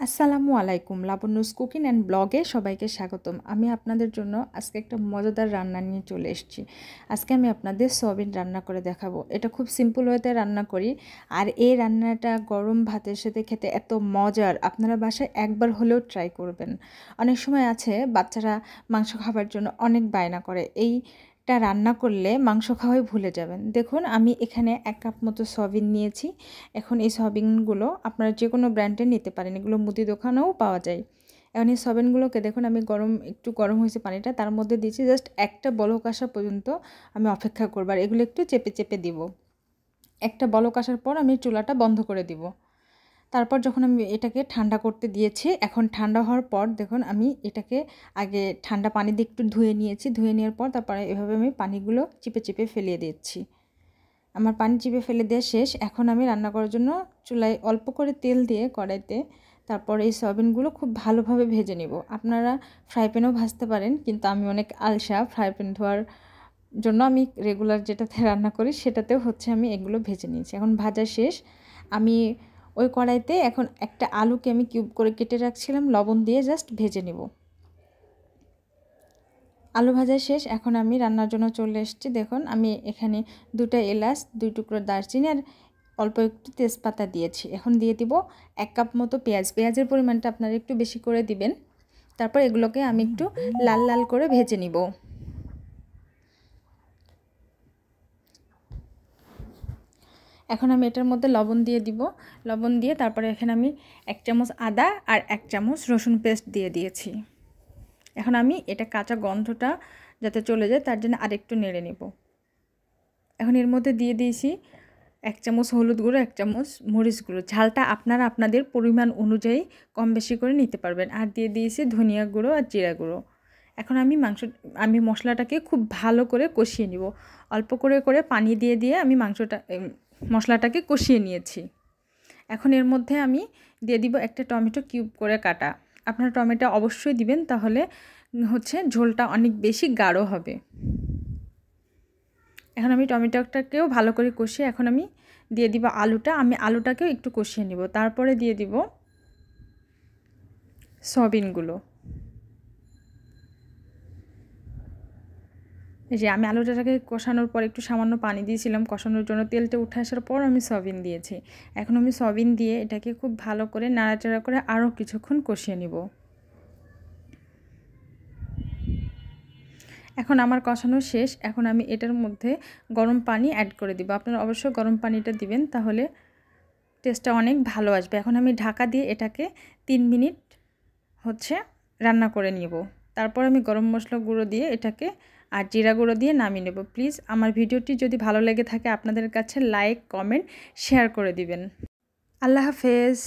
আসসালামু আলাইকুম, Labanya's cooking and ব্লগে সবাইকে স্বাগতম। আমি আপনাদের জন্য আজকে একটা মজাদার রান্না নিয়ে চলে এসেছি। আজকে আমি আপনাদের সয়াবিন রান্না করে দেখাবো। এটা খুব সিম্পল ওয়েতে রান্না করি, আর এই রান্নাটা গরম ভাতের সাথে খেতে এত মজার, আপনারা বাসায় একবার হলেও ট্রাই করবেন। অনেক সময় আছে বাচ্চারা মাংস খাবার জন্য অনেক বায়না করে, এইটা রান্না করলে মাংস খাওয়াই ভুলে যাবেন। দেখুন আমি এখানে 1 কাপ মতো সয়াবিন নিয়েছি। এখন এই সয়াবিনগুলো আপনারা যে কোনো ব্র্যান্ডের নিতে পারেন, এগুলো মুদি দোকানেও পাওয়া যায়। এখন এই সয়াবিনগুলোকে দেখুন আমি একটু গরম হয়েছে পানিটা, তার মধ্যে দিয়েছি জাস্ট একটা বলক আসা পর্যন্ত আমি অপেক্ষা করব, আর এগুলো একটু চেপে চেপে দিব। একটা বলক আসার পর আমি চুলাটা বন্ধ করে দিব। তারপর যখন আমি এটাকে ঠান্ডা করতে দিয়েছি, এখন ঠান্ডা হওয়ার পর দেখুন আমি এটাকে আগে ঠান্ডা পানি দিয়ে একটু ধুয়ে নিয়েছি। ধুয়ে নেওয়ার পর তারপরে এভাবে আমি পানিগুলো চিপে চিপে ফেলিয়ে দিচ্ছি। আমার পানি চিপে ফেলে দেওয়া শেষ। এখন আমি রান্না করার জন্য চুলায় অল্প করে তেল দিয়ে কড়াইতে তারপর এই সয়াবিনগুলো খুব ভালোভাবে ভেজে নিব। আপনারা ফ্রাই প্যানেও ভাজতে পারেন, কিন্তু আমি অনেক আলসা, ফ্রাই প্যান ধোয়ার জন্য আমি রেগুলার যেটাতে রান্না করি সেটাতেও আমি এগুলো ভেজে নিয়েছি। এখন ভাজা শেষ। আমি ওই কড়াইতে এখন একটা আলুকে আমি কিউব করে কেটে রাখছিলাম, লবণ দিয়ে জাস্ট ভেজে নেব। আলু ভাজা শেষ। এখন আমি রান্নার জন্য চলে এসেছি। দেখুন আমি এখানে 2টা এলাচ, 2 টুকরো দারচিনি আর অল্প একটু তেজপাতা দিয়েছি। এখন দিয়ে দিব 1 কাপ মতো পেঁয়াজ। পেঁয়াজের পরিমাণটা আপনারা একটু বেশি করে দিবেন। তারপর এগুলোকে আমি একটু লাল লাল করে ভেজে নিব। এখন আমি এটার মধ্যে লবণ দিয়ে দিব। লবণ দিয়ে তারপরে এখানে আমি 1 চামচ আদা আর 1 চামচ রসুন পেস্ট দিয়ে দিয়েছি। এখন আমি এটা কাঁচা গন্ধটা যাতে চলে যায় তার জন্য আরেকটু নেড়ে নেব। এখন এর মধ্যে দিয়ে দিয়েছি 1 চামচ হলুদ গুঁড়ো, 1 চামচ মরিচ গুঁড়ো। ঝালটা আপনারা আপনাদের পরিমাণ অনুযায়ী কম বেশি করে নিতে পারবেন। আর দিয়ে দিয়েছি ধনিয়া গুঁড়ো আর জিরা গুঁড়ো। এখন আমি মশলাটাকে খুব ভালো করে কষিয়ে নিব। অল্প করে করে পানি দিয়ে দিয়ে আমি মশলাটাকে কষিয়ে নিয়েছি। এখন এর মধ্যে আমি দিয়ে দিব একটা টমেটো কিউব করে কাটা। আপনারা টমেটো অবশ্যই দিবেন, তাহলে ঝোলটা অনেক বেশি গাঢ় হবে। এখন আমি টমেটোটাকেও ভালো করে কষিয়ে এখন আমি দিয়ে দিব আলুটা। আমি আলুটাকেও একটু কষিয়ে নিব। তারপরে দিয়ে দিব সয়াবিনগুলো। এই যে আমি আলুটাকে কষানোর পর একটু সামান্য পানি দিয়েছিলাম কষানোর জন্য, তেলটা উঠে আসার পর আমি সয়াবিন দিয়েছি। এখন আমি সয়াবিন দিয়ে এটাকে খুব ভালো করে নাড়াচাড়া করে আরও কিছুক্ষণ কষিয়ে নিব। এখন আমার কষানো শেষ। এখন আমি এটার মধ্যে গরম পানি অ্যাড করে দিব। আপনারা অবশ্যই গরম পানিটা দিবেন, তাহলে টেস্টটা অনেক ভালো আসবে। এখন আমি ঢাকা দিয়ে এটাকে 3 মিনিট রান্না করে নিব। তারপর আমি গরম মশলা গুঁড়ো দিয়ে এটাকে আর জিরা গুঁড়ো দিয়ে নামিয়ে নেব। প্লিজ আমার ভিডিওটি যদি ভালো লেগে থাকে আপনাদের কাছে লাইক, কমেন্ট, শেয়ার করে দিবেন। আল্লাহ হাফেজ।